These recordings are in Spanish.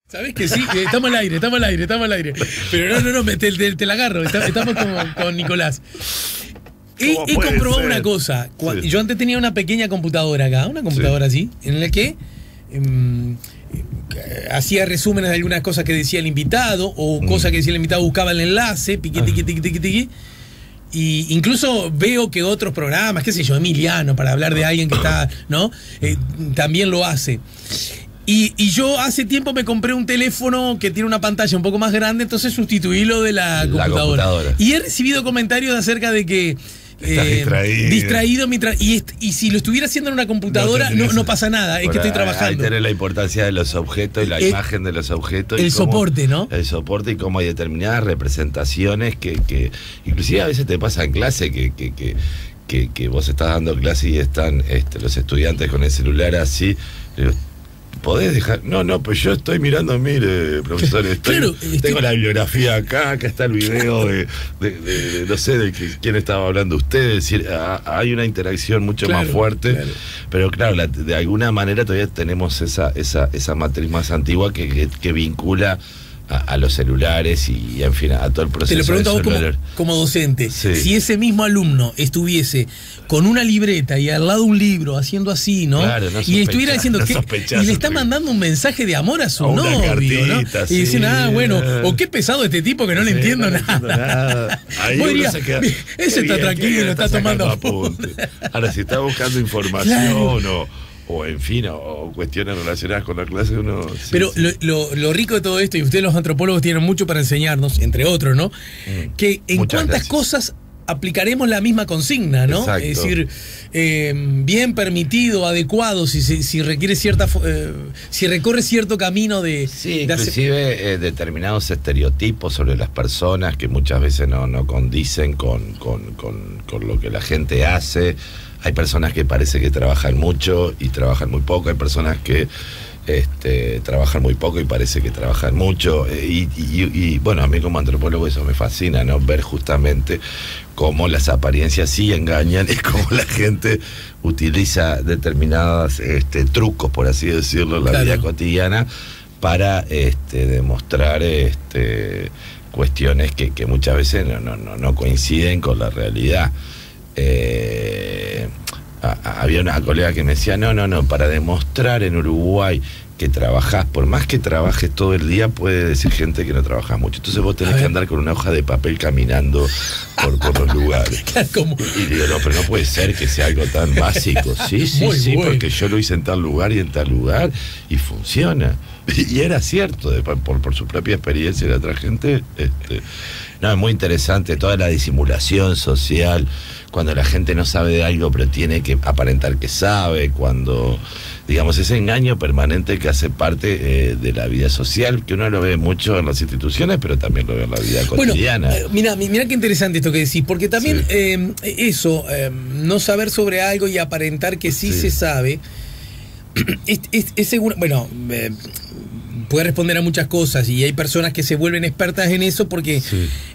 ¿Sabés que sí? Estamos al aire. Pero no, te la agarro. Estamos con Nicolás. He comprobado una cosa. Sí. Yo antes tenía una pequeña computadora acá, una computadora así, en la que hacía resúmenes de algunas cosas que decía el invitado, o cosas que decía el invitado, buscaba el enlace, tiqui. Y incluso veo que otros programas, qué sé yo, Emiliano, para hablar de alguien que está, ¿no? También lo hace. Y yo hace tiempo me compré un teléfono que tiene una pantalla un poco más grande, entonces sustituí lo de la computadora. Y he recibido comentarios acerca de que estás distraído y si lo estuviera haciendo en una computadora no pasa nada, es que estoy trabajando. Ahí tenés la importancia de los objetos y la imagen de los objetos. El soporte, ¿no? El soporte y cómo hay determinadas representaciones que inclusive a veces te pasa en clase que vos estás dando clase y están los estudiantes con el celular así. ¿Podés dejar? No, pues yo estoy mirando, mire, profesor, tengo la bibliografía acá está el video de no sé de quién estaba hablando usted, es decir, hay una interacción mucho más fuerte, pero claro, de alguna manera todavía tenemos esa matriz más antigua que vincula a los celulares y en fin, a todo el proceso. Te lo pregunto a vos como docente, si ese mismo alumno estuviese con una libreta y al lado un libro haciendo así, ¿no? Claro, y estuviera diciendo que y le está mandando un mensaje de amor a su novio, cartita, ¿no? Y diciendo, bueno, o qué pesado este tipo que no le entiendo nada. Ahí ese está tranquilo, está tomando apuntes. Ahora, si está buscando información o en fin, o cuestiones relacionadas con la clase, uno... Pero lo rico de todo esto, y ustedes los antropólogos tienen mucho para enseñarnos, entre otros, ¿no? Que en cuántas cosas aplicaremos la misma consigna, ¿no? Exacto. Es decir, bien permitido, adecuado, si requiere si recorre cierto camino de... Sí, inclusive determinados estereotipos sobre las personas que muchas veces no condicen con lo que la gente hace. Hay personas que parece que trabajan mucho y trabajan muy poco. Hay personas que trabajan muy poco y parece que trabajan mucho. Y bueno, a mí como antropólogo eso me fascina, ¿no? Ver justamente cómo las apariencias sí engañan y cómo la gente utiliza determinados trucos, por así decirlo, en la vida cotidiana para demostrar cuestiones que muchas veces no coinciden con la realidad. Había una colega que me decía, no, para demostrar en Uruguay que trabajás, por más que trabajes todo el día, puede decir gente que no trabaja mucho. Entonces vos tenés que andar con una hoja de papel caminando por los lugares. Y digo, no, pero no puede ser que sea algo tan básico. Sí, porque yo lo hice en tal lugar y en tal lugar y funciona. Y era cierto, por su propia experiencia de otra gente. No, es muy interesante toda la disimulación social, cuando la gente no sabe de algo pero tiene que aparentar que sabe, cuando, digamos, ese engaño permanente que hace parte de la vida social, que uno lo ve mucho en las instituciones, pero también lo ve en la vida cotidiana. Mirá qué interesante esto que decís, porque también no saber sobre algo y aparentar que sí se sabe, es seguro, puede responder a muchas cosas y hay personas que se vuelven expertas en eso porque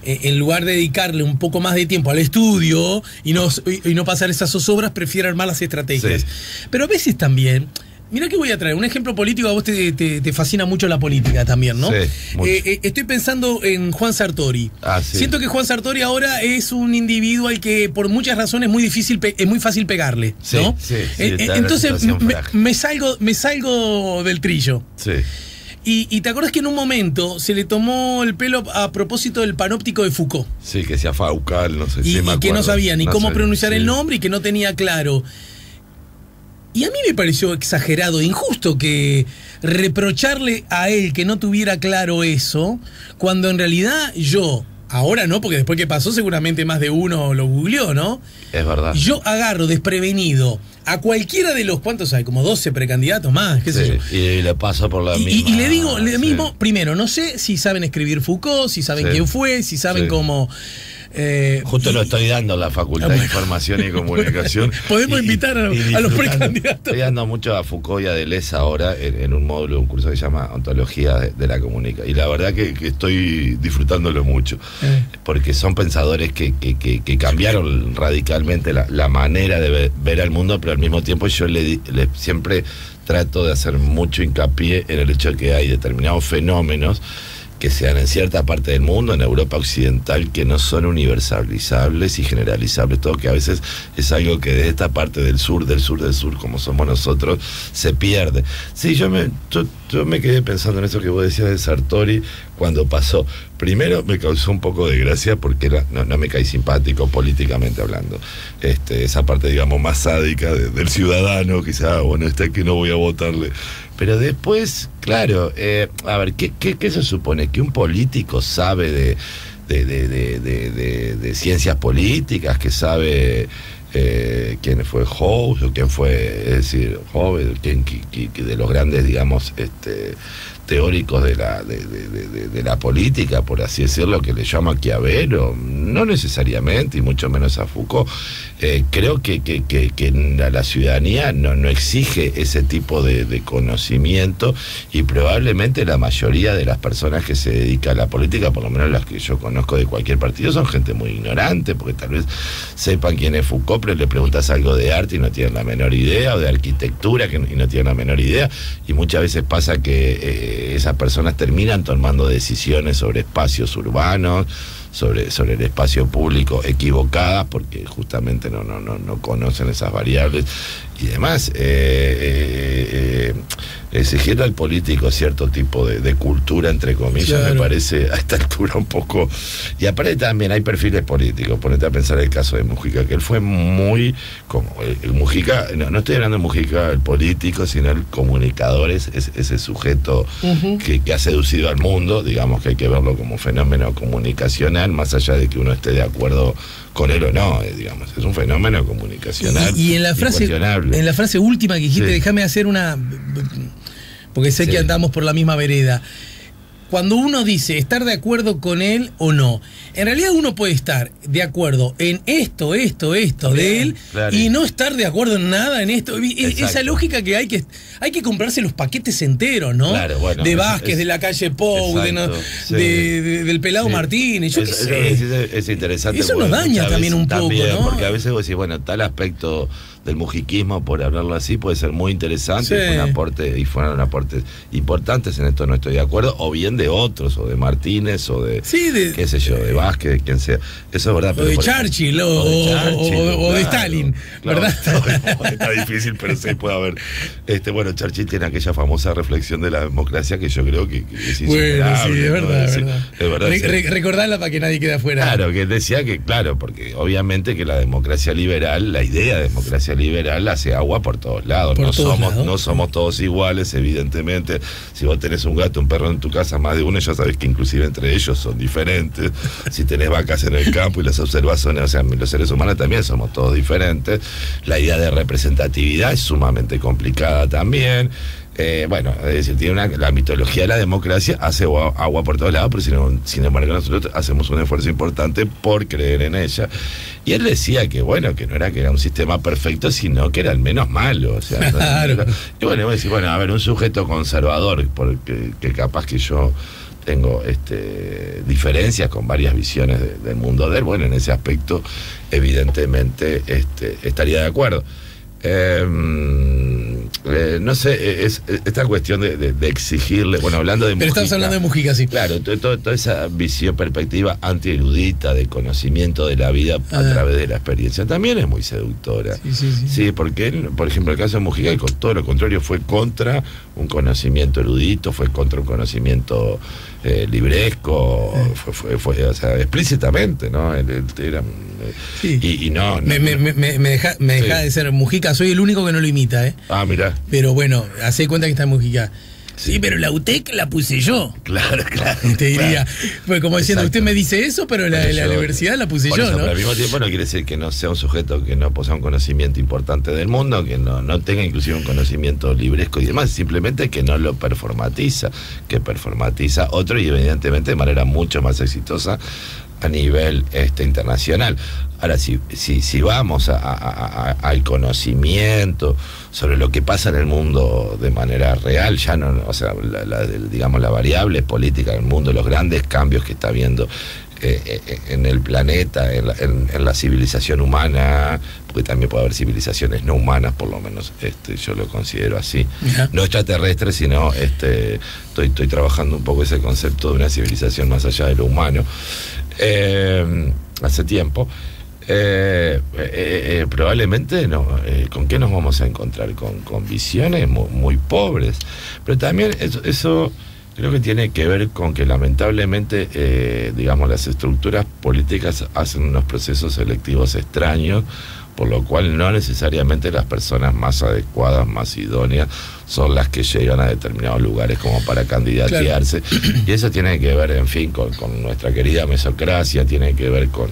en lugar de dedicarle un poco más de tiempo al estudio y no pasar esas zozobras, prefiere armar las estrategias. Pero a veces también, mirá que voy a traer un ejemplo político, a vos te fascina mucho la política también, ¿no? Estoy pensando en Juan Sartori. Siento que Juan Sartori ahora es un individuo al que por muchas razones es muy fácil pegarle, ¿no? Entonces me salgo del trillo. Y te acuerdas que en un momento se le tomó el pelo a propósito del panóptico de Foucault. Sí, que sea Faucal, no sé si me acuerdo. Y que no sabía ni cómo pronunciar el nombre y que no tenía claro. Y a mí me pareció exagerado e injusto que reprocharle a él que no tuviera claro eso, cuando en realidad ahora no, porque después que pasó seguramente más de uno lo googleó, ¿no? Es verdad. Yo agarro desprevenido a cualquiera de los, ¿cuántos hay? Como 12 precandidatos más, qué sé yo. Y le paso por la misma. Y le digo, mismo, primero, no sé si saben escribir Foucault, si saben quién fue, si saben cómo... Justo lo estoy dando en la Facultad de Información y Comunicación. Podemos invitar a los precandidatos. Estoy dando mucho a Foucault y a Deleuze ahora en un módulo, un curso que se llama Ontología de la Comunicación. Y la verdad que estoy disfrutándolo mucho, porque son pensadores que cambiaron radicalmente la manera de ver al mundo, pero al mismo tiempo yo siempre trato de hacer mucho hincapié en el hecho de que hay determinados fenómenos que se dan en cierta parte del mundo, en Europa occidental, que no son universalizables y generalizables, todo que a veces es algo que de esta parte del sur, como somos nosotros, se pierde. Sí, yo me quedé pensando en eso que vos decías de Sartori cuando pasó. Primero me causó un poco de gracia porque no me caí simpático políticamente hablando. Esa parte, digamos, más sádica del ciudadano, quizá, bueno, que no voy a votarle. Pero después, claro, a ver, ¿qué se supone? ¿Que un político sabe de ciencias políticas, que sabe quién fue Hobbes o quién fue, es decir, Hobbes, que de los grandes, digamos, teóricos de la política, por así decirlo, que le llama Maquiavelo? No necesariamente, y mucho menos a Foucault. Creo que la ciudadanía no exige ese tipo de conocimiento, y probablemente la mayoría de las personas que se dedican a la política, por lo menos las que yo conozco de cualquier partido, son gente muy ignorante, porque tal vez sepan quién es Foucault, pero le preguntas algo de arte y no tienen la menor idea, o de arquitectura y no tienen la menor idea, y muchas veces pasa que esas personas terminan tomando decisiones sobre espacios urbanos, sobre el espacio público equivocadas, porque justamente no conocen esas variables y demás. Exigir al político cierto tipo de cultura, entre comillas, claro, me parece a esta altura un poco. Y aparte también hay perfiles políticos. Ponete a pensar el caso de Mujica, que él fue muy como el Mujica, no estoy hablando de Mujica el político, sino el comunicador, ese sujeto que ha seducido al mundo. Digamos que hay que verlo como fenómeno comunicacional, más allá de que uno esté de acuerdo con él o no, digamos, es un fenómeno comunicacional. Y en la frase última que dijiste, sí, déjame hacer una, porque sé que andamos por la misma vereda. Cuando uno dice estar de acuerdo con él o no, en realidad uno puede estar de acuerdo en esto de él, claro, y no estar de acuerdo en nada en esto. Esa lógica que hay que comprarse los paquetes enteros, ¿no? Claro, bueno, de Vázquez, de la calle Pou, del Pelado Martínez. Yo qué sé. Es interesante. Eso nos daña también un poco, ¿no? Porque a veces vos decís, bueno, tal aspecto del mujiquismo, por hablarlo así, puede ser muy interesante, sí, fueron aportes importantes, en esto no estoy de acuerdo, o bien de otros, o de Martínez, o de qué sé yo, de Vázquez, de quien sea. Eso es verdad. O de Churchill, o de Stalin, claro, ¿verdad? No, está difícil, pero sí puede haber. Bueno, Churchill tiene aquella famosa reflexión de la democracia que yo creo que es insuperable. Bueno, sí, es verdad, ¿no? Es verdad. Recordarla para que nadie quede afuera. Claro, que él decía que, claro, porque obviamente que la democracia liberal, la idea de democracia liberal hace agua por todos lados. No somos todos iguales, evidentemente. Si vos tenés un gato, un perro en tu casa, más de uno, ya sabés que inclusive entre ellos son diferentes. Si tenés vacas en el campo y las observas, o sea, los seres humanos también somos todos diferentes. La idea de representatividad es sumamente complicada también. Bueno, es decir, la mitología de la democracia hace agua por todos lados, pero sin embargo nosotros hacemos un esfuerzo importante por creer en ella. Y él decía que, bueno, que no era que era un sistema perfecto, sino que era al menos malo. O sea, claro. Y bueno, vos decís, bueno, a ver, un sujeto conservador, porque que capaz que yo tengo diferencias con varias visiones del mundo de él, bueno, en ese aspecto evidentemente estaría de acuerdo. No sé, esta cuestión de exigirle, bueno, hablando de Mujica. Pero estamos hablando de Mujica, sí. Claro, toda esa visión, perspectiva antierudita de conocimiento de la vida a través de la experiencia también es muy seductora. Sí, porque él, por ejemplo, el caso de Mujica, con todo lo contrario, fue contra un conocimiento erudito, fue contra un conocimiento libresco, fue, o sea, explícitamente, ¿no? Él era, y no. Me deja de ser Mujica, soy el único que no lo imita, ¿eh? Ah, mirá. Pero bueno, hacé cuenta que está en Mujica. Sí, pero la UTEC la puse yo. Claro. Te diría, pues como diciendo, usted me dice eso, pero la universidad la puse yo, ¿no? Pero al mismo tiempo no quiere decir que no sea un sujeto que no posea un conocimiento importante del mundo, que no tenga inclusive un conocimiento libresco y demás, simplemente que no lo performatiza, que performatiza otro, y evidentemente de manera mucho más exitosa a nivel internacional. Ahora, si vamos al conocimiento sobre lo que pasa en el mundo de manera real, ya no, o sea, digamos, la variable política del mundo, los grandes cambios que está habiendo en el planeta, en la civilización humana, porque también puede haber civilizaciones no humanas, por lo menos yo lo considero así, no extraterrestres, sino estoy trabajando un poco ese concepto de una civilización más allá de lo humano hace tiempo. Probablemente no, ¿con qué nos vamos a encontrar? Con visiones muy pobres, pero también eso creo que tiene que ver con que lamentablemente digamos, las estructuras políticas hacen unos procesos selectivos extraños, por lo cual no necesariamente las personas más adecuadas, más idóneas, son las que llegan a determinados lugares como para candidatearse. Claro. Y eso tiene que ver, en fin, con nuestra querida mesocracia, tiene que ver con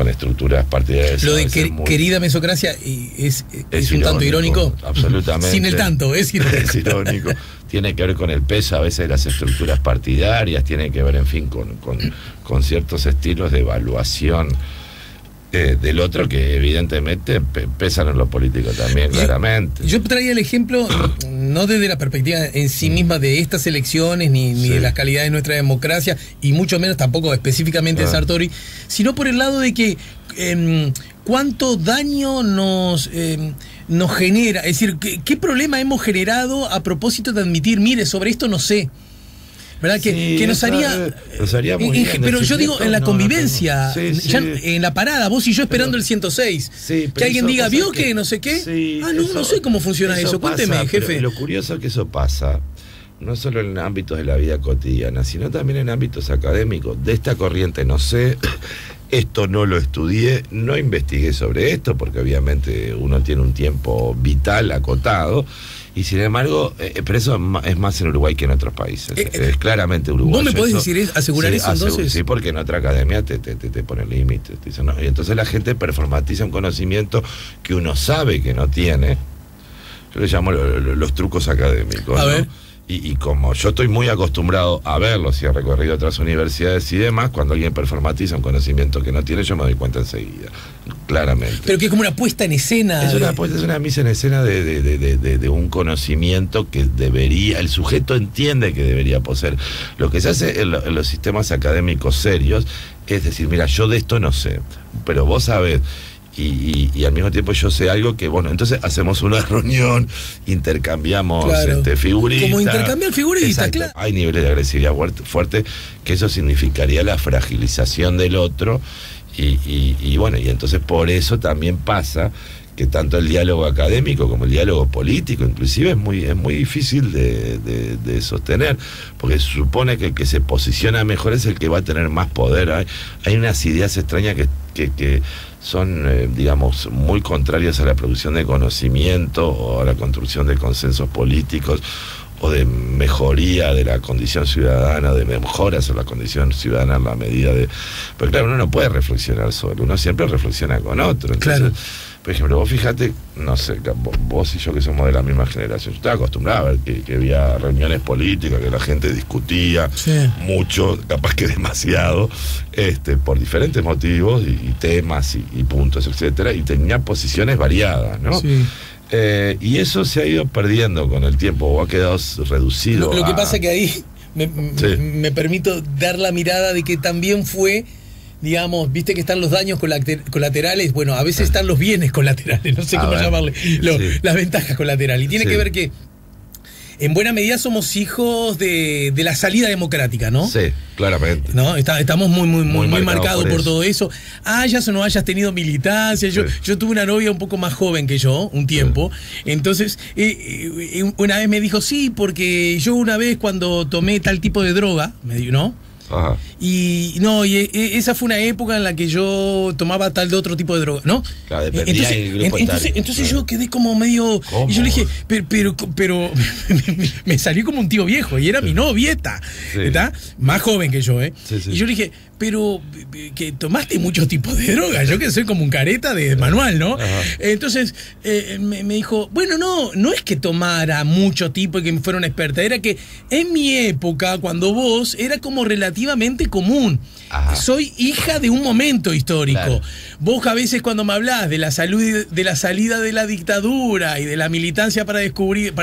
estructuras partidarias. Lo de querida mesocracia es un tanto irónico. Absolutamente. Sin el tanto, es irónico. Es irónico. Tiene que ver con el peso a veces de las estructuras partidarias, tiene que ver, en fin, con ciertos estilos de evaluación del otro que evidentemente pesan en lo político también, claramente. Yo traía el ejemplo, no desde la perspectiva en sí misma de estas elecciones, ni de las calidades de nuestra democracia, y mucho menos tampoco específicamente de Sartori, sino por el lado de que cuánto daño nos genera, es decir, ¿qué problema hemos generado a propósito de admitir, mire, sobre esto no sé? ¿Verdad? Que nos haría muy bien, pero yo digo, en la convivencia, en la parada, vos y yo esperando el 106, que alguien diga, ¿vio que no sé qué? No sé cómo funciona eso. Cuénteme, jefe. Lo curioso es que eso pasa no solo en ámbitos de la vida cotidiana, sino también en ámbitos académicos. De esta corriente no sé, esto no lo estudié, no investigué sobre esto, porque obviamente uno tiene un tiempo vital acotado. Y sin embargo, pero eso es más en Uruguay que en otros países. Es claramente Uruguay. ¿Vos me podés asegurar eso entonces? Sí, porque en otra academia te pone límites. No. Y entonces la gente performatiza un conocimiento que uno sabe que no tiene. Yo le llamo los trucos académicos. A ver. Y como yo estoy muy acostumbrado a verlos y he recorrido otras universidades y demás, cuando alguien performatiza un conocimiento que no tiene, yo me doy cuenta enseguida, claramente. Pero que es como una puesta en escena. Es una misa en escena de un conocimiento que el sujeto entiende que debería poseer. Lo que se hace en los sistemas académicos serios es decir, mira, yo de esto no sé, pero vos sabés. Y al mismo tiempo yo sé algo que, bueno, entonces hacemos una reunión, intercambiamos figuritas. Como intercambiar figuritas, exacto. Claro. Hay niveles de agresividad fuerte, que eso significaría la fragilización del otro, y bueno, y entonces por eso también pasa que tanto el diálogo académico como el diálogo político inclusive es muy difícil de sostener, porque se supone que el que se posiciona mejor es el que va a tener más poder. Hay unas ideas extrañas que son, digamos, muy contrarias a la producción de conocimiento o a la construcción de consensos políticos o de mejoría de la condición ciudadana, de mejoras en la condición ciudadana en la medida de... Pero claro, uno no puede reflexionar solo, uno siempre reflexiona con otro. Entonces, claro. Por ejemplo, vos fíjate, no sé, vos y yo que somos de la misma generación, yo estaba acostumbrado a ver que había reuniones políticas, que la gente discutía mucho, capaz que demasiado, por diferentes motivos y temas y puntos, etcétera, y tenía posiciones variadas, ¿no? Sí. Y eso se ha ido perdiendo con el tiempo, o ha quedado reducido. Lo que pasa es que ahí me permito dar la mirada de que también fue, digamos, viste que están los daños colaterales, bueno, a veces están los bienes colaterales, no sé cómo llamarle, las ventajas colaterales. Y tiene que ver que en buena medida somos hijos de la salida democrática, ¿no? Sí, claramente. ¿No? Estamos muy marcados por todo eso. Hayas o no hayas tenido militancia. Yo tuve una novia un poco más joven que yo, un tiempo. Entonces, una vez me dijo, sí, porque yo una vez cuando tomé tal tipo de droga, me dijo, ¿no? Ajá. Y esa fue una época en la que yo tomaba tal de otro tipo de droga, ¿no? Claro, dependía del grupo entonces yo quedé como medio... ¿Cómo? Y yo le dije, pero me salió como un tío viejo y era mi novieta, ¿está? Más joven que yo, Sí. Y yo le dije, pero que tomaste muchos tipos de drogas, yo que soy como un careta de manual, ¿no? Ajá. Entonces me dijo, bueno, no es que tomara mucho tipo y que me fuera una experta, era que en mi época, cuando vos, era como relativamente común. Ajá. Soy hija de un momento histórico. Claro. Vos a veces cuando me hablás de la salida de la dictadura y de la militancia para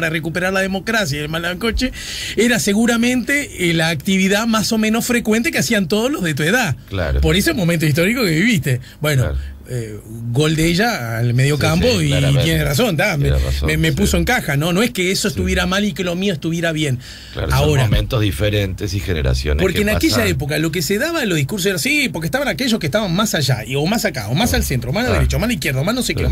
recuperar la democracia y el Malancoche, era seguramente la actividad más o menos frecuente que hacían todos los de tu edad. Claro. Por ese momento histórico que viviste. Bueno, claro. Gol de ella al medio campo, sí, y tiene razón, me puso en caja, ¿no? No es que eso estuviera mal y que lo mío estuviera bien. Claro, ahora, son momentos diferentes y generaciones. Porque en aquella época lo que se daba en los discursos era sí, porque estaban aquellos que estaban más allá, o más acá, o más al centro, o más a la derecha, o más a la izquierda, o más no sé qué,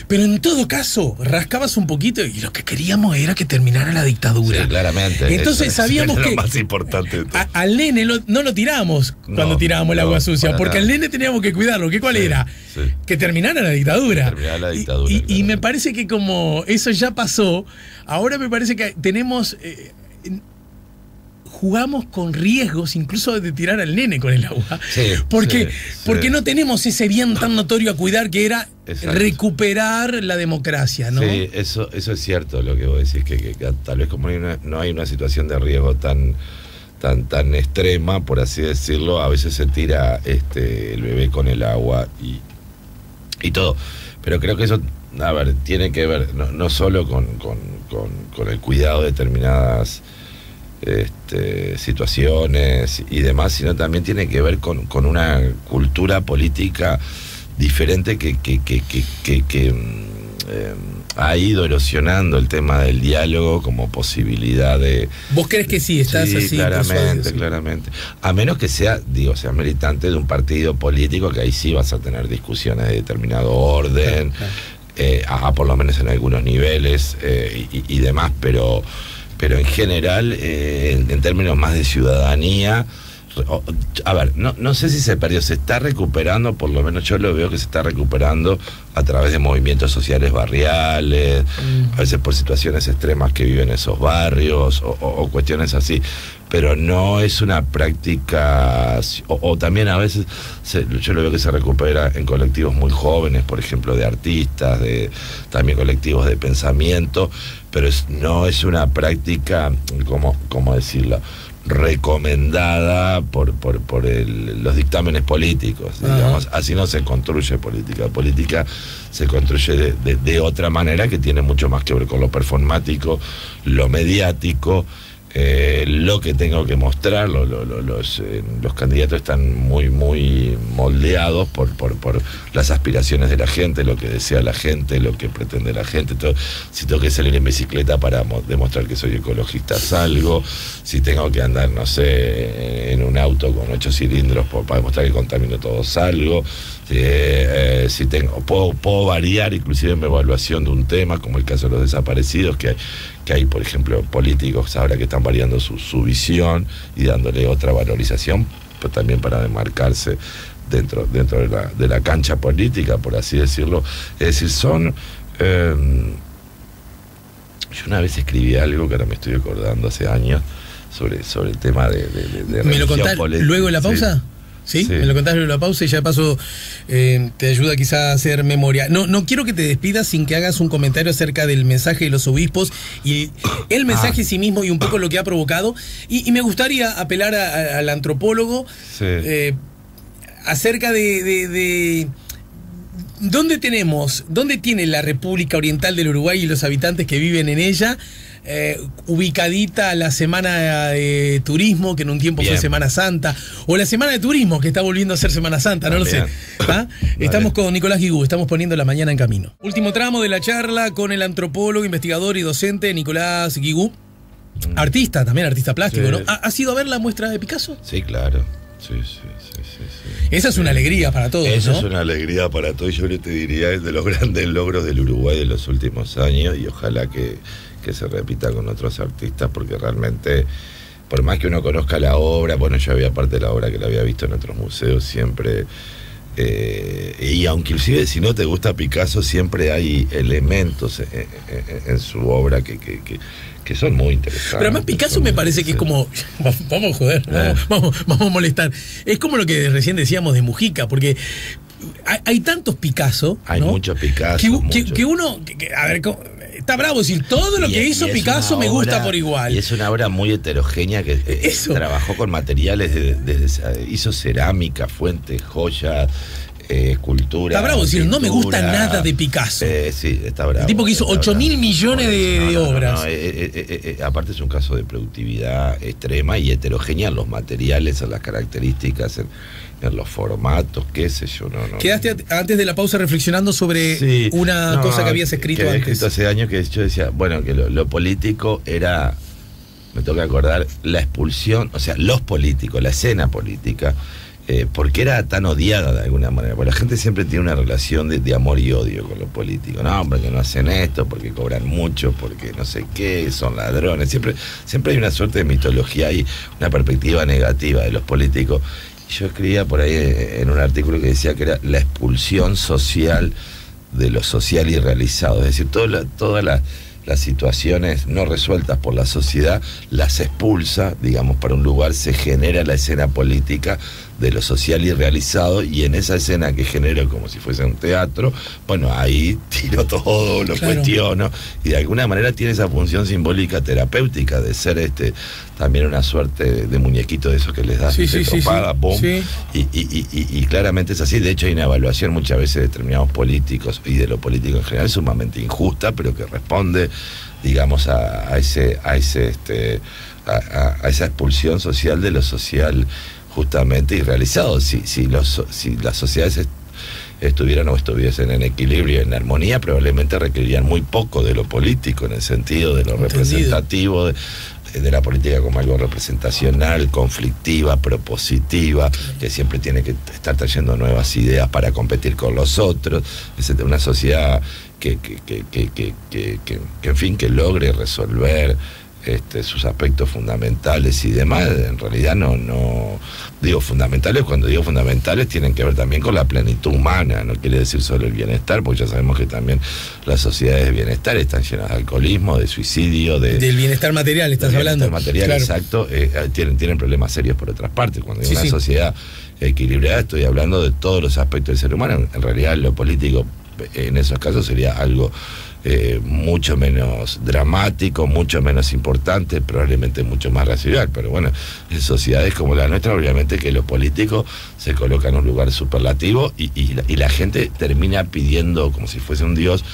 pero en todo caso, rascabas un poquito y lo que queríamos era que terminara la dictadura. Sí, claramente. Entonces sabíamos que lo más importante al nene no lo tirábamos cuando tirábamos el agua sucia, porque al nene teníamos que cuidarlo. ¿Cuál era? Sí. Que terminara la dictadura. Y me parece que como eso ya pasó, ahora me parece que tenemos jugamos con riesgos incluso de tirar al nene con el agua. Sí, porque no tenemos ese bien tan notorio a cuidar que era recuperar la democracia, ¿no? Sí, eso es cierto lo que vos decís, que tal vez como no hay una situación de riesgo tan extrema, por así decirlo, a veces se tira el bebé con el agua y todo. Pero creo que eso, a ver, tiene que ver no solo con el cuidado de determinadas situaciones y demás, sino también tiene que ver con una cultura política diferente que ha ido erosionando el tema del diálogo como posibilidad de... ¿Vos crees que sí? Estás así. Claramente. A menos que sea militante de un partido político, que ahí sí vas a tener discusiones de determinado orden, por lo menos en algunos niveles y demás, pero en general, en términos más de ciudadanía... A ver, no sé si se perdió, se está recuperando, por lo menos yo lo veo que se está recuperando a través de movimientos sociales barriales, a veces por situaciones extremas que viven esos barrios o cuestiones así, pero no es una práctica, o también a veces yo lo veo que se recupera en colectivos muy jóvenes, por ejemplo de artistas, también colectivos de pensamiento, pero no es una práctica, ¿cómo decirlo?, recomendada por los dictámenes políticos, digamos. Así no se construye política se construye de otra manera, que tiene mucho más que ver con lo performático, lo mediático, lo que tengo que mostrar. Los candidatos están muy moldeados por las aspiraciones de la gente, lo que desea la gente, lo que pretende la gente. Si tengo que salir en bicicleta para demostrar que soy ecologista, salgo. Si tengo que andar, no sé, en un auto con 8 cilindros para demostrar que contamino todo, salgo. Si puedo variar inclusive en mi evaluación de un tema, como el caso de los desaparecidos, que hay, por ejemplo, políticos ahora que están variando su visión y dándole otra valorización, pero también para demarcarse dentro de la cancha política, por así decirlo. Es decir, yo una vez escribí algo que ahora me estoy acordando hace años sobre el tema de ¿Me lo contás luego de la pausa? ¿Sí? Me lo contás luego de la pausa y ya de paso te ayuda quizá a hacer memoria. No quiero que te despidas sin que hagas un comentario acerca del mensaje de los obispos y el mensaje en sí mismo y un poco lo que ha provocado. Y me gustaría apelar al antropólogo acerca de ¿dónde tiene la República Oriental del Uruguay y los habitantes que viven en ella ubicadita la semana de turismo, que en un tiempo fue Semana Santa, o la semana de turismo, que está volviendo a ser Semana Santa, no lo sé? Estamos con Nicolás Guigú, estamos poniendo la mañana en camino. Último tramo de la charla con el antropólogo, investigador y docente Nicolás Guigú, artista plástico, ¿no? ¿Has ido a ver la muestra de Picasso? Sí, claro. Sí. Esa es una alegría para todos, Eso, ¿no? Es una alegría para todos. Yo te diría, es de los grandes logros del Uruguay de los últimos años, y ojalá que se repita con otros artistas, porque realmente, por más que uno conozca la obra, bueno, yo había parte de la obra que la había visto en otros museos, siempre Y aunque inclusive si no te gusta Picasso, siempre hay elementos en su obra que son muy interesantes. Pero además Picasso me parece que es como, vamos a joder, vamos a molestar. Es como lo que recién decíamos de Mujica, porque hay tantos Picasso, hay, ¿no?, muchos Picasso. Que uno, a ver, está bravo decir, todo lo que hizo Picasso me gusta por igual. Y es una obra muy heterogénea que trabajó con materiales, hizo cerámica, fuentes, joyas, escultura. Está bravo decir, no me gusta nada de Picasso. Sí, está bravo. El tipo que hizo 8.000 millones de obras. Aparte es un caso de productividad extrema y heterogénea en los materiales, en las características, en los formatos, qué sé yo. Quedaste antes de la pausa reflexionando sobre una cosa que habías escrito antes. Escrito hace años que yo decía, bueno, que lo político era, me toca acordar, la expulsión, o sea, los políticos, la escena política, porque era tan odiada de alguna manera, porque la gente siempre tiene una relación de amor y odio con los políticos. No, porque no hacen esto, porque cobran mucho, porque no sé qué, son ladrones. Siempre hay una suerte de mitología y una perspectiva negativa de los políticos. Yo escribía por ahí en un artículo que decía que era la expulsión social de lo social irrealizado, es decir, todas las situaciones no resueltas por la sociedad las expulsa, digamos, para un lugar, se genera la escena política de lo social irrealizado, y en esa escena que genero como si fuese un teatro, bueno, ahí tiro todo, lo cuestiono, y de alguna manera tiene esa función simbólica terapéutica de ser también una suerte de muñequito de esos que les das tropada, pum, y claramente es así. De hecho hay una evaluación muchas veces de determinados políticos y de lo político en general sumamente injusta, pero que responde, digamos, a esa expulsión social de lo social justamente irrealizado. Si las sociedades estuvieran o estuviesen en equilibrio y en armonía, probablemente requerirían muy poco de lo político, en el sentido de lo representativo, de la política como algo representacional, conflictiva, propositiva, que siempre tiene que estar trayendo nuevas ideas para competir con los otros. Es una sociedad que en fin, que logre resolver sus aspectos fundamentales y demás. En realidad no digo fundamentales, cuando digo fundamentales tienen que ver también con la plenitud humana, no quiere decir solo el bienestar, porque ya sabemos que también las sociedades de bienestar están llenas de alcoholismo, de suicidio, del bienestar material, estás hablando. Bienestar material, exacto, tienen problemas serios por otras partes. Cuando digo una sociedad equilibrada, estoy hablando de todos los aspectos del ser humano. En realidad lo político en esos casos sería algo mucho menos dramático, mucho menos importante, probablemente mucho más racional, pero bueno, en sociedades como la nuestra, obviamente que lo político se coloca en un lugar superlativo y la gente termina pidiendo, como si fuese un dios,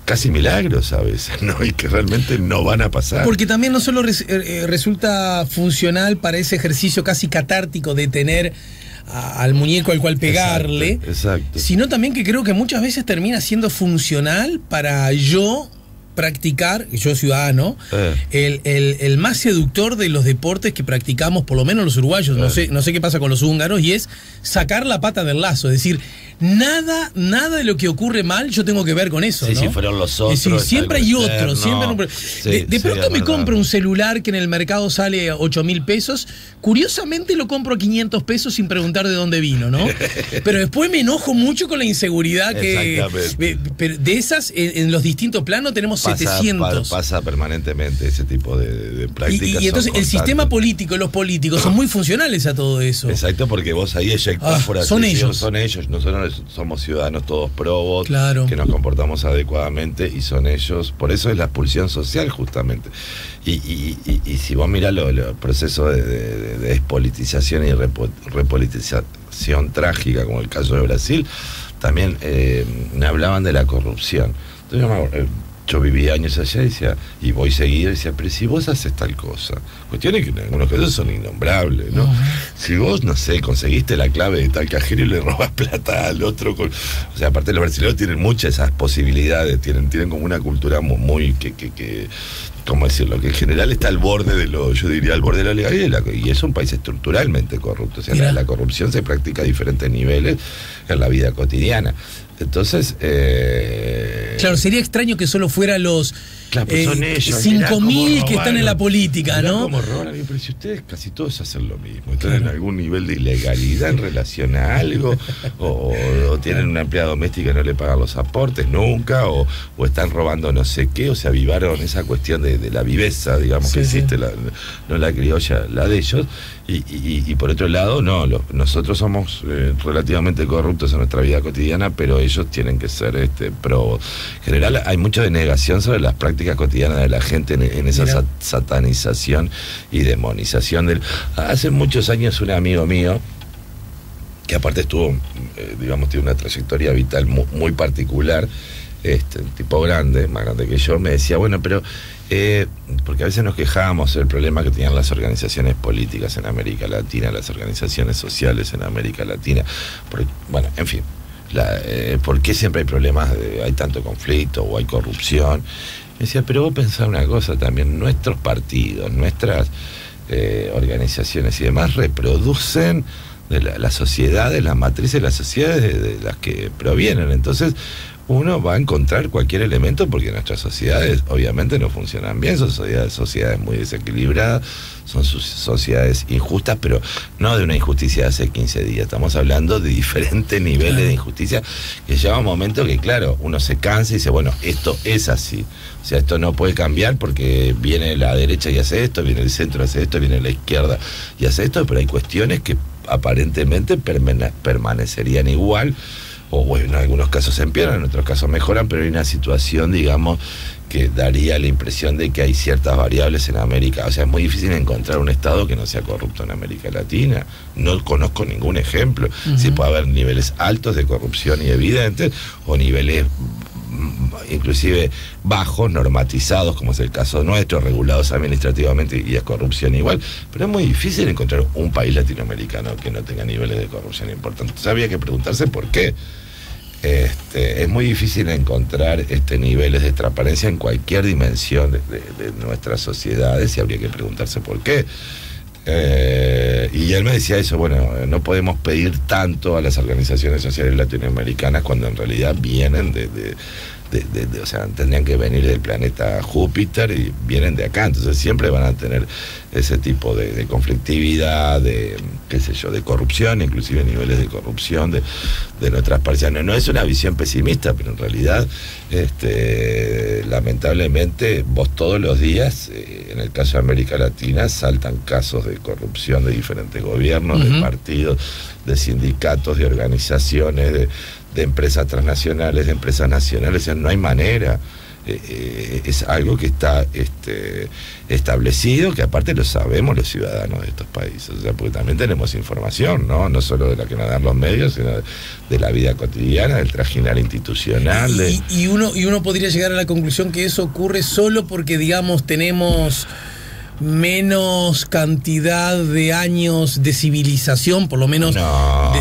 casi milagros a veces, ¿no? Y que realmente no van a pasar. Porque también no solo resulta funcional para ese ejercicio casi catártico de tener al muñeco al cual pegarle, exacto. Sino también que creo que muchas veces termina siendo funcional para yo practicar, yo ciudadano, el más seductor de los deportes que practicamos, por lo menos los uruguayos, no sé qué pasa con los húngaros, y es sacar la pata del lazo, es decir, nada de lo que ocurre mal yo tengo que ver con eso, ¿no? Si fueron los otros. Es decir, siempre hay otros, de pronto me compro un celular que en el mercado sale 8.000 pesos, curiosamente lo compro a 500 pesos sin preguntar de dónde vino, ¿no? Pero después me enojo mucho con la inseguridad que de esas en los distintos planos tenemos 700. Pasa permanentemente ese tipo de prácticas. Y entonces el sistema político y los políticos son muy funcionales a todo eso. Exacto, porque vos ahí eyectás por así decirlo. Son ellos. Nosotros somos ciudadanos todos probos, que nos comportamos adecuadamente, y son ellos. Por eso es la expulsión social, justamente. Y si vos mirás los procesos de despolitización y repolitización trágica, como el caso de Brasil, también me hablaban de la corrupción. Entonces yo viví años allá y voy seguido y decía, pero si vos haces tal cosa, cuestiones que en algunos casos son innombrables, ¿no? Si vos, no sé, conseguiste la clave de tal cajero y le robas plata al otro, o sea, aparte los brasileños tienen muchas esas posibilidades, tienen como una cultura muy ¿cómo decirlo? Que en general está al borde yo diría al borde de la legalidad, y es un país estructuralmente corrupto, o sea, la corrupción se practica a diferentes niveles en la vida cotidiana. Entonces, claro, sería extraño que solo fueran los claro, pues son ellos, 5.000 que están en la política, ¿no? Como roban, pero si ustedes casi todos hacen lo mismo, están en algún nivel de ilegalidad en relación a algo, o tienen una empleada doméstica y no le pagan los aportes nunca, o están robando no sé qué, o se avivaron esa cuestión de la viveza, digamos, que existe, no la criolla, la de ellos, y por otro lado, no, nosotros somos relativamente corruptos en nuestra vida cotidiana, pero ellos tienen que ser probos. En general hay mucha denegación sobre las prácticas cotidianas de la gente en esa satanización y demonización. Hace muchos años un amigo mío, que aparte estuvo, digamos, tiene una trayectoria vital muy particular, un tipo grande, más grande que yo, me decía, bueno, pero porque a veces nos quejábamos del problema que tenían las organizaciones políticas en América Latina, las organizaciones sociales en América Latina, bueno, en fin, ¿por qué siempre hay problemas, hay tanto conflicto o hay corrupción? Me decía, pero vos pensás una cosa también, nuestros partidos, nuestras organizaciones y demás reproducen de las sociedades, las matrices de las sociedades de las que provienen. Entonces uno va a encontrar cualquier elemento, porque nuestras sociedades obviamente no funcionan bien, son sociedades muy desequilibradas, son sociedades injustas, pero no de una injusticia de hace 15 días, estamos hablando de diferentes niveles de injusticia, que llega un momento que claro, uno se cansa y dice, bueno, esto es así, o sea, esto no puede cambiar porque viene la derecha y hace esto, viene el centro y hace esto, viene la izquierda y hace esto, pero hay cuestiones que aparentemente permanecerían igual, o bueno, en algunos casos empeoran, en otros casos mejoran, pero hay una situación, digamos, que daría la impresión de que hay ciertas variables en América. O sea, es muy difícil encontrar un Estado que no sea corrupto en América Latina. No conozco ningún ejemplo. Sí puede haber niveles altos de corrupción y evidentes, o niveles inclusive bajos, normatizados, como es el caso nuestro, regulados administrativamente, y es corrupción igual, pero es muy difícil encontrar un país latinoamericano que no tenga niveles de corrupción importantes. Entonces había que preguntarse por qué. Es muy difícil encontrar niveles de transparencia en cualquier dimensión de nuestras sociedades, y habría que preguntarse por qué. Y él me decía eso, bueno, no podemos pedir tanto a las organizaciones sociales latinoamericanas cuando en realidad vienen o sea, tendrían que venir del planeta Júpiter y vienen de acá, entonces siempre van a tener ese tipo de conflictividad, qué sé yo, de corrupción, inclusive niveles de corrupción de nuestras partes. No es una visión pesimista, pero en realidad lamentablemente vos todos los días, en el caso de América Latina, saltan casos de corrupción de diferentes gobiernos, de partidos, de sindicatos, de organizaciones, de empresas transnacionales, de empresas nacionales. O sea, no hay manera. Es algo que está establecido, que aparte lo sabemos los ciudadanos de estos países, o sea, porque también tenemos información, no solo de la que nos dan los medios, sino de la vida cotidiana, del trajinar institucional. Y uno podría llegar a la conclusión que eso ocurre solo porque, digamos, tenemos menos cantidad de años de civilización, por lo menos. No,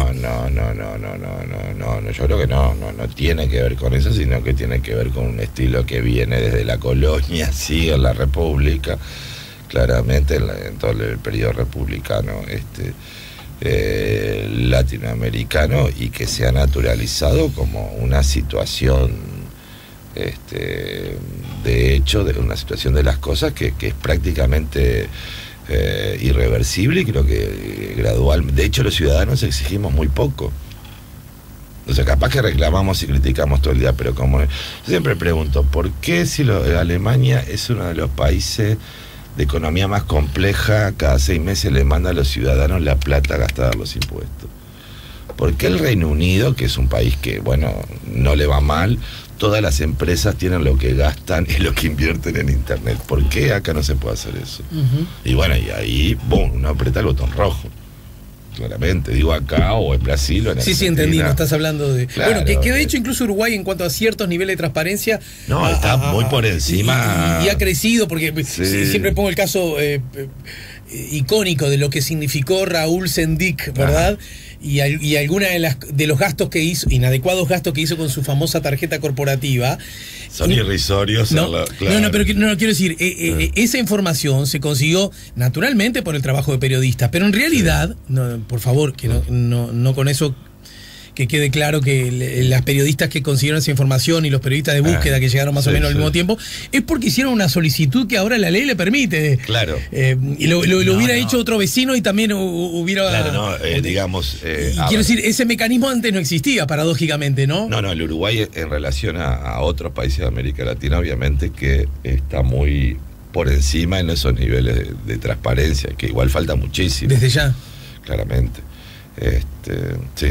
yo creo que no tiene que ver con eso, sino que tiene que ver con un estilo que viene desde la colonia, sí, en la República, claramente en todo el periodo republicano latinoamericano, y que se ha naturalizado como una situación de hecho, de una situación de las cosas que es prácticamente irreversible, y creo que gradual. De hecho, los ciudadanos exigimos muy poco. O sea, capaz que reclamamos y criticamos todo el día, pero como yo siempre pregunto, ¿por qué si Alemania es uno de los países de economía más compleja, cada 6 meses le manda a los ciudadanos la plata a gastar los impuestos? ¿Por qué el Reino Unido, que es un país que, bueno, no le va mal, todas las empresas tienen lo que gastan y lo que invierten en internet? ¿Por qué acá no se puede hacer eso? Y bueno, y ahí, boom, uno aprieta el botón rojo. Claramente, digo acá o en Brasil o en Argentina. Sí, entendí, no estás hablando de... Claro, bueno, que de hecho incluso Uruguay, en cuanto a ciertos niveles de transparencia... No, está muy por encima. Y ha crecido, porque siempre pongo el caso icónico de lo que significó Raúl Sendic, ¿verdad? Y alguna de los gastos que hizo, inadecuados gastos que hizo con su famosa tarjeta corporativa. Son irrisorios. Claro. Pero quiero decir, esa información se consiguió naturalmente por el trabajo de periodistas, pero en realidad, por favor, que no con eso que quede claro que las periodistas que consiguieron esa información y los periodistas de búsqueda que llegaron más o menos al mismo tiempo, es porque hicieron una solicitud que ahora la ley le permite. Claro. Y lo hubiera hecho otro vecino y también hubiera... Claro, digamos... quiero decir, ese mecanismo antes no existía, paradójicamente, ¿no? No, el Uruguay en relación a otros países de América Latina, obviamente que está muy por encima en esos niveles de transparencia, que igual falta muchísimo. Desde ya. Claramente. Sí.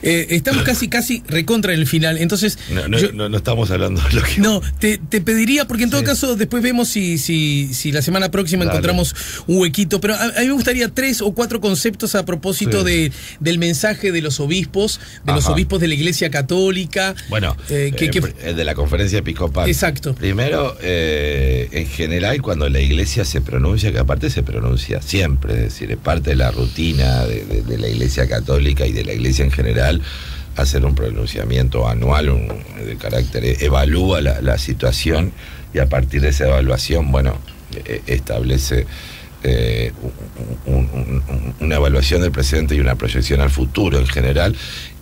Estamos casi recontra en el final, entonces... No estamos hablando de lo que... No, te pediría, porque en todo caso después vemos si la semana próxima encontramos un huequito, pero a mí me gustaría 3 o 4 conceptos a propósito del mensaje de los obispos, los obispos de la Iglesia Católica. Bueno, de la conferencia episcopal. Exacto. Primero, en general, cuando la Iglesia se pronuncia, que aparte se pronuncia siempre, es decir, es parte de la rutina de la Iglesia Católica y de la Iglesia en general, hacer un pronunciamiento anual de carácter, evalúa la situación y a partir de esa evaluación, bueno, establece una evaluación del presente y una proyección al futuro en general.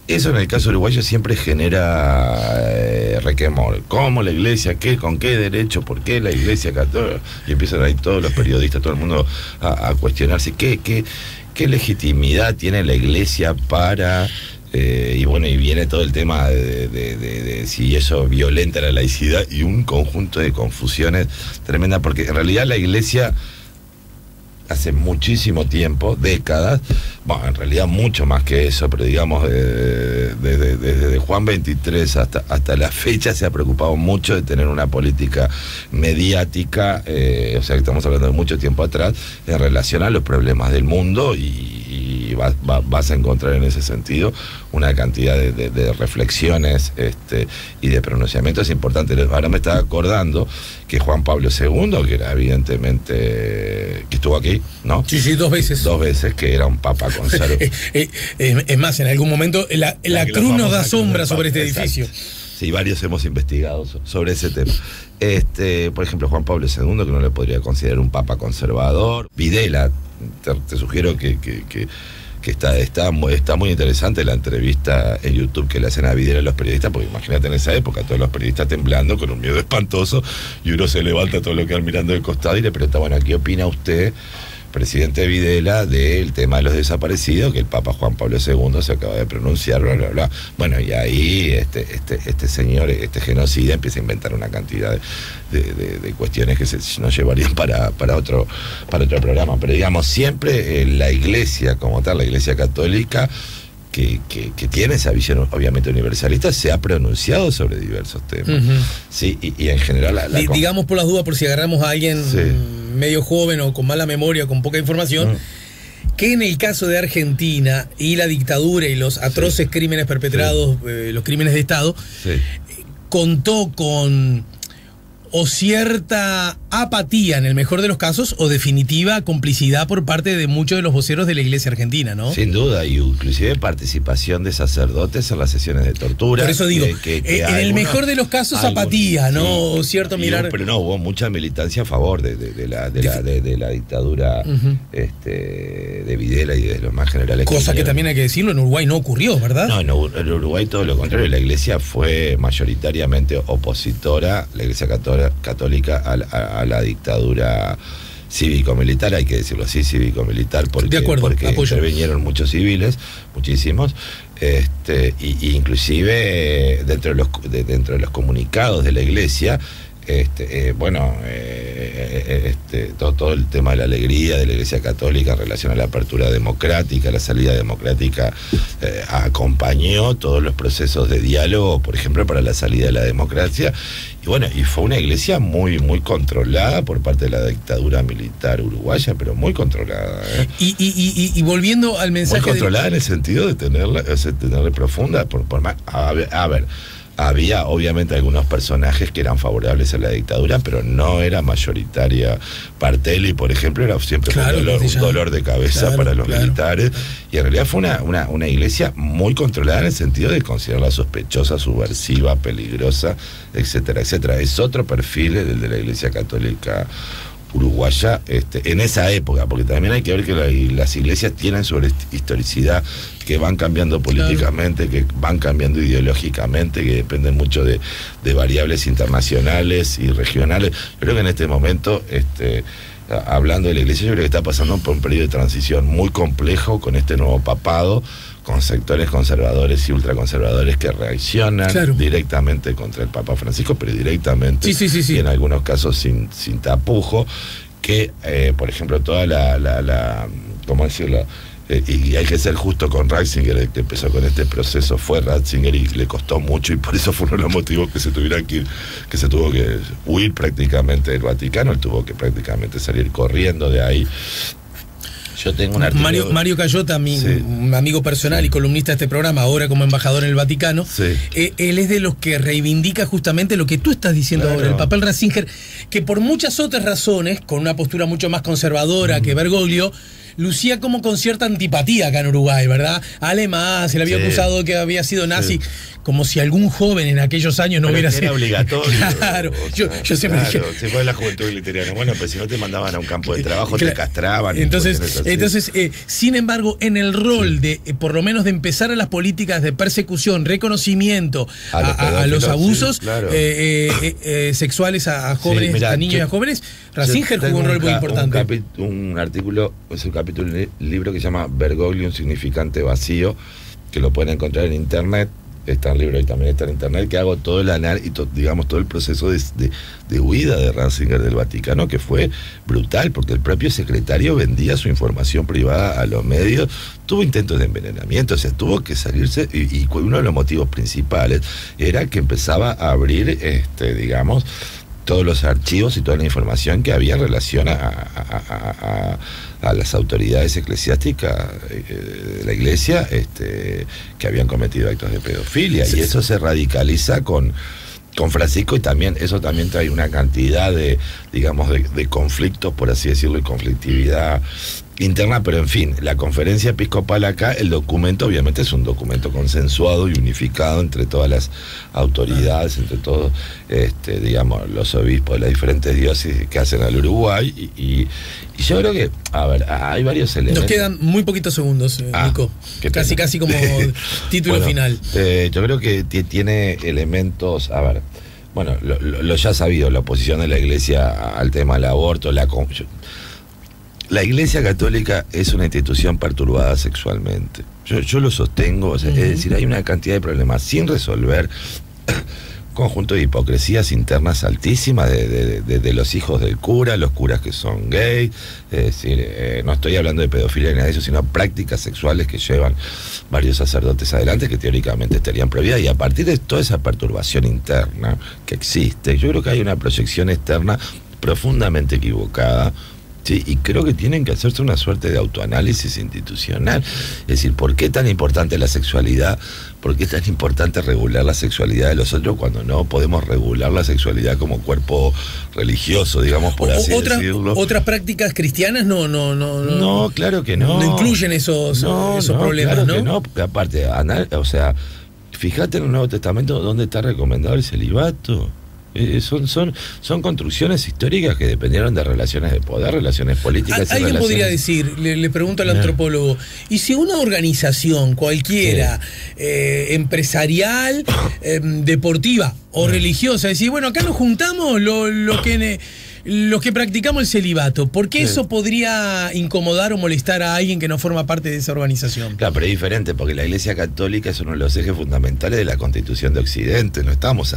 Eso en el caso uruguayo siempre genera requemor. ¿Cómo la Iglesia? ¿Qué? ¿Con qué derecho? ¿Por qué la Iglesia Católica? Y empiezan ahí todos los periodistas, todo el mundo a cuestionarse qué legitimidad tiene la Iglesia para... y bueno, y viene todo el tema de si eso violenta la laicidad y un conjunto de confusiones tremendas, porque en realidad la Iglesia hace muchísimo tiempo, décadas, bueno, en realidad mucho más que eso, pero digamos desde Juan 23 hasta la fecha se ha preocupado mucho de tener una política mediática, o sea que estamos hablando de mucho tiempo atrás, en relación a los problemas del mundo y vas a encontrar en ese sentido una cantidad de reflexiones y de pronunciamientos importantes. Ahora me estaba acordando que Juan Pablo II, que era evidentemente, que estuvo aquí, ¿no? Sí, 2 veces. 2 veces, que era un papa conservador. Es más, en algún momento la cruz nos da sombra sobre este edificio. Sí, varios hemos investigado sobre ese tema. Por ejemplo, Juan Pablo II, que no le podría considerar un papa conservador. Videla, te sugiero que está muy interesante la entrevista en YouTube que le hacen a Videla a los periodistas, porque imagínate en esa época, todos los periodistas temblando con un miedo espantoso, y uno se levanta, todo lo que van mirando del costado y le pregunta, bueno, ¿qué opina usted, presidente Videla, del tema de los desaparecidos, que el Papa Juan Pablo II se acaba de pronunciar, bla, bla, bla? Bueno, y ahí este señor, este genocida, empieza a inventar una cantidad de cuestiones que nos llevarían para otro programa. Pero digamos, siempre la Iglesia como tal, la Iglesia Católica, que tiene esa visión obviamente universalista, se ha pronunciado sobre diversos temas. Sí, y en general digamos por las dudas, por si agarramos a alguien medio joven o con mala memoria o con poca información, que en el caso de Argentina y la dictadura y los atroces crímenes perpetrados, los crímenes de Estado, contó con o cierta apatía en el mejor de los casos, o definitiva complicidad por parte de muchos de los voceros de la Iglesia argentina, ¿no? Sin duda, y inclusive participación de sacerdotes en las sesiones de tortura. Por eso digo, en el mejor de los casos apatía, ¿no? O cierto mirar... Pero no, hubo mucha militancia a favor de la dictadura de Videla y de los más generales. Cosa que también hay que decirlo, en Uruguay no ocurrió, ¿verdad? No, en Uruguay todo lo contrario, la Iglesia fue mayoritariamente opositora, la Iglesia católica a la dictadura cívico-militar, hay que decirlo así, cívico-militar, porque intervinieron muchos civiles, muchísimos, y inclusive dentro de los comunicados de la Iglesia, todo el tema de la alegría de la Iglesia Católica en relación a la apertura democrática, la salida democrática, acompañó todos los procesos de diálogo, por ejemplo, para la salida de la democracia. Y bueno, y fue una iglesia muy, muy controlada por parte de la dictadura militar uruguaya, pero muy controlada. Y volviendo al mensaje... Muy controlada en el sentido de tenerla profunda. A ver, había obviamente algunos personajes que eran favorables a la dictadura, pero no era mayoritaria. Bartelli, por ejemplo, era siempre un dolor de cabeza para los militares. Y en realidad fue una iglesia muy controlada en el sentido de considerarla sospechosa, subversiva, peligrosa, etcétera, etcétera. Es otro perfil el de la Iglesia Católica uruguaya en esa época, porque también hay que ver que las iglesias tienen su historicidad, que van cambiando políticamente, que van cambiando ideológicamente, que dependen mucho de variables internacionales y regionales. Yo creo que en este momento, hablando de la iglesia, yo creo que está pasando por un periodo de transición muy complejo con este nuevo papado, con sectores conservadores y ultraconservadores que reaccionan directamente contra el Papa Francisco, pero directamente, y en algunos casos sin tapujo, que, por ejemplo, toda ¿cómo decirlo? Y hay que ser justo con Ratzinger, el que empezó con este proceso fue Ratzinger y le costó mucho, y por eso fue uno de los motivos que se tuvo que huir prácticamente del Vaticano. Él tuvo que prácticamente salir corriendo de ahí. Yo tengo un artículo... Mario Cayota, un amigo personal y columnista de este programa, ahora como embajador en el Vaticano, él es de los que reivindica justamente lo que tú estás diciendo ahora, el papel Ratzinger, que por muchas otras razones, con una postura mucho más conservadora que Bergoglio, lucía como con cierta antipatía acá en Uruguay, ¿verdad? Alemán, se le había acusado de que había sido nazi, como si algún joven en aquellos años no hubiera sido... Era obligatorio. Claro, yo siempre dije... Se fue la juventud literiana. Bueno, pues si no te mandaban a un campo de trabajo, te castraban. Entonces, sin embargo, en el rol de, por lo menos de empezar a las políticas de persecución, reconocimiento a los abusos sexuales a jóvenes, a niños y a jóvenes, Ratzinger jugó un rol muy importante. Un artículo, es un capítulo de un libro que se llama Bergoglio, un significante vacío, que lo pueden encontrar en internet. Está en libro y también está en internet, que hago todo el análisis, digamos, todo el proceso de huida de Ratzinger del Vaticano, que fue brutal, porque el propio secretario vendía su información privada a los medios, tuvo intentos de envenenamiento, o sea, tuvo que salirse, y uno de los motivos principales era que empezaba a abrir, digamos, todos los archivos y toda la información que había en relación a las autoridades eclesiásticas de la iglesia, que habían cometido actos de pedofilia, y eso se radicaliza con Francisco, y también eso también trae una cantidad de, digamos, de conflictos, por así decirlo, y conflictividad interna, pero en fin, la conferencia episcopal acá, el documento obviamente es un documento consensuado y unificado entre todas las autoridades, entre todos, digamos, los obispos de las diferentes diócesis que hacen al Uruguay, y yo creo que, a ver, hay varios elementos. Nos quedan muy poquitos segundos, Nico, casi como título final. Yo creo que tiene elementos, a ver, bueno, lo ya sabido, la oposición de la iglesia al tema del aborto, la Iglesia Católica es una institución perturbada sexualmente. Yo lo sostengo, o sea, es decir, hay una cantidad de problemas sin resolver, conjunto de hipocresías internas altísimas de los hijos del cura, los curas que son gays, es decir, no estoy hablando de pedofilia ni nada de eso, sino prácticas sexuales que llevan varios sacerdotes adelante, que teóricamente estarían prohibidas, y a partir de toda esa perturbación interna que existe, yo creo que hay una proyección externa profundamente equivocada. Sí, y creo que tienen que hacerse una suerte de autoanálisis institucional. Es decir, ¿por qué tan importante la sexualidad? ¿Por qué es tan importante regular la sexualidad de los otros cuando no podemos regular la sexualidad como cuerpo religioso, digamos, por así decirlo? ¿Otras prácticas cristianas no, claro que no. No incluyen esos problemas, claro ¿no? Que no, porque aparte, o sea, fíjate en el Nuevo Testamento dónde está recomendado el celibato. Son construcciones históricas que dependieron de relaciones de poder, relaciones políticas. Alguien podría decir, le pregunto al antropólogo, ¿y si una organización cualquiera, empresarial, deportiva o religiosa, decir, bueno, acá nos juntamos los que practicamos el celibato, ¿por qué eso podría incomodar o molestar a alguien que no forma parte de esa organización? Claro, pero es diferente, porque la Iglesia Católica es uno de los ejes fundamentales de la Constitución de Occidente. No estamos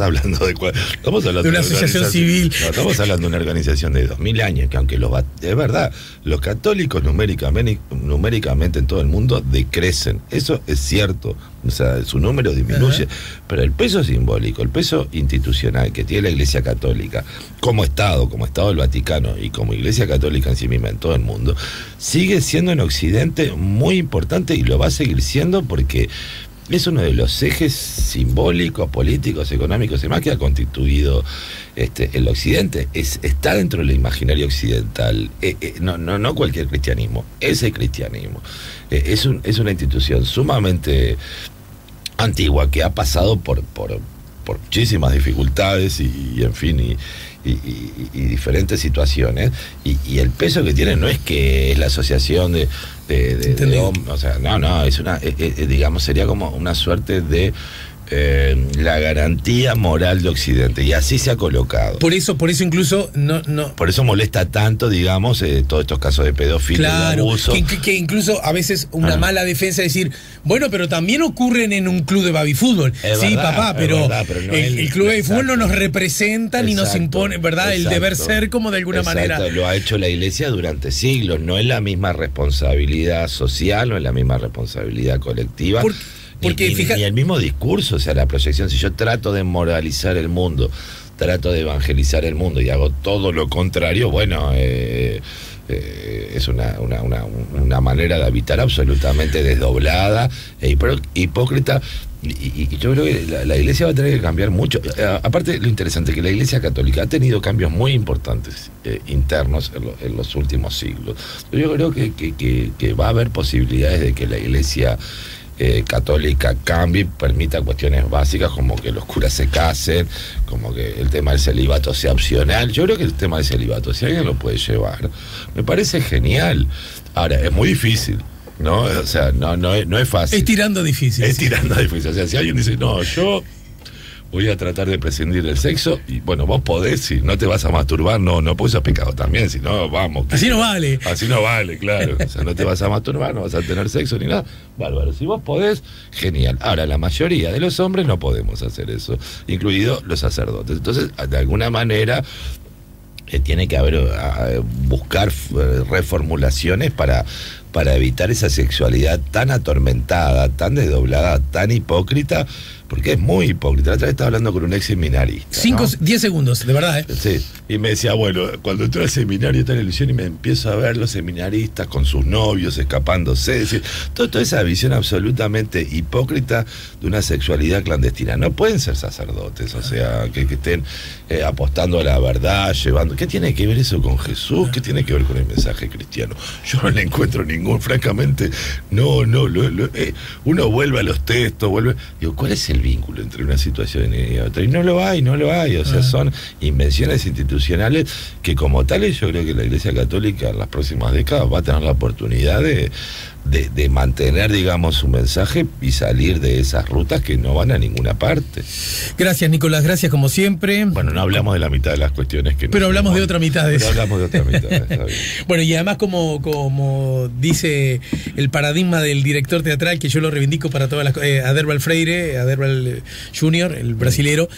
hablando de una asociación civil. No, estamos hablando de una organización de 2000 años, que aunque es verdad, los católicos numéricamente en todo el mundo decrecen. Eso es cierto. O sea, su número disminuye, pero el peso simbólico, el peso institucional que tiene la Iglesia Católica como Estado del Vaticano y como Iglesia Católica en sí misma en todo el mundo, sigue siendo en Occidente muy importante, y lo va a seguir siendo porque es uno de los ejes simbólicos, políticos, económicos y demás que ha constituido el Occidente. Está dentro del imaginario occidental, no cualquier cristianismo, ese cristianismo. Es una institución sumamente antigua que ha pasado por por muchísimas dificultades y en fin, y diferentes situaciones, y el peso que tiene no es que es la asociación de hombres, o sea, no, es una, digamos, sería como una suerte de la garantía moral de Occidente, y así se ha colocado. Por eso incluso por eso molesta tanto, digamos, todos estos casos de pedofilia, claro, y abuso. Que incluso a veces una mala defensa es decir, bueno, pero también ocurren en un club de babifútbol. Sí, papá, pero no el club de babifútbol no nos representa ni nos impone, ¿verdad? El deber ser, como de alguna manera. Lo ha hecho la Iglesia durante siglos. No es la misma responsabilidad social, no es la misma responsabilidad colectiva. Porque ni el mismo discurso, o sea, la proyección. Si yo trato de moralizar el mundo, trato de evangelizar el mundo y hago todo lo contrario, bueno, es una manera de habitar absolutamente desdoblada e hipócrita. Y yo creo que la Iglesia va a tener que cambiar mucho. Aparte, lo interesante es que la Iglesia Católica ha tenido cambios muy importantes internos en los últimos siglos. Yo creo que va a haber posibilidades de que la Iglesia católica cambie, permita cuestiones básicas como que los curas se casen, como que el tema del celibato sea opcional. Yo creo que el tema del celibato, si alguien lo puede llevar, me parece genial. Ahora, es muy difícil, ¿no? O sea, no es fácil. Es tirando difícil. Es tirando difícil. O sea, si alguien dice, no, yo voy a tratar de prescindir del sexo, y bueno, vos podés, si no te vas a masturbar, no, porque eso es pecado también, si no, vamos. Así no vale. Así no vale, claro. O sea, no te vas a masturbar, no vas a tener sexo ni nada. Bárbaro, si vos podés, genial. Ahora, la mayoría de los hombres no podemos hacer eso, incluidos los sacerdotes. Entonces, de alguna manera, tiene que haber, buscar reformulaciones para evitar esa sexualidad tan atormentada, tan desdoblada, tan hipócrita, porque es muy hipócrita. La otra vez estaba hablando con un ex seminarista. 10 segundos, de verdad, ¿eh? Sí, y me decía, bueno, cuando entré al seminario está en la ilusión y me empiezo a ver los seminaristas con sus novios escapándose, es decir, toda esa visión absolutamente hipócrita de una sexualidad clandestina. No pueden ser sacerdotes, o sea, que estén apostando a la verdad, llevando. ¿Qué tiene que ver eso con Jesús? ¿Qué tiene que ver con el mensaje cristiano? Yo no le encuentro ningún, francamente, no, uno vuelve a los textos, digo, ¿cuál es el vínculo entre una situación y otra? Y no lo hay, o sea, son invenciones institucionales que, como tales, yo creo que la Iglesia Católica en las próximas décadas va a tener la oportunidad de mantener, digamos, su mensaje y salir de esas rutas que no van a ninguna parte. Gracias, Nicolás, gracias como siempre. Bueno, no hablamos de la mitad de las cuestiones que pero hablamos de otra mitad de eso. Hablamos de otra mitad. Bueno, y además, como dice el paradigma del director teatral, que yo lo reivindico para todas las Aderbal Freire, Aderbal Jr., el brasilero,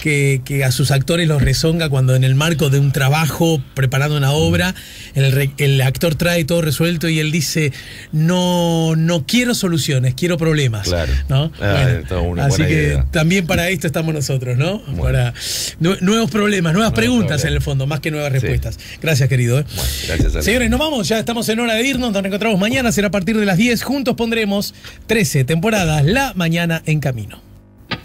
que a sus actores los rezonga cuando en el marco de un trabajo, preparando una obra, el actor trae todo resuelto y él dice, no quiero soluciones, quiero problemas. Claro. ¿No? Bueno, así que idea. También para esto estamos nosotros, ¿no? Bueno. Para nuevos problemas, nuevas preguntas en el fondo, más que nuevas respuestas. Gracias, querido. Bueno, gracias a Señores, nos vamos, ya estamos en hora de irnos, nos reencontramos mañana, será a partir de las 10. Juntos pondremos 13 temporadas, La Mañana en Camino.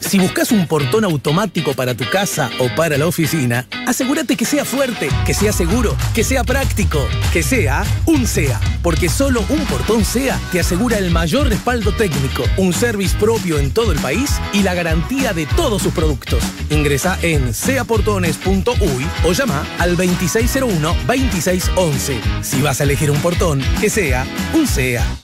Si buscas un portón automático para tu casa o para la oficina, asegúrate que sea fuerte, que sea seguro, que sea práctico, que sea un SEA. Porque solo un portón SEA te asegura el mayor respaldo técnico, un service propio en todo el país y la garantía de todos sus productos. Ingresa en seaportones.uy o llama al 2601-2611. Si vas a elegir un portón, que sea un SEA.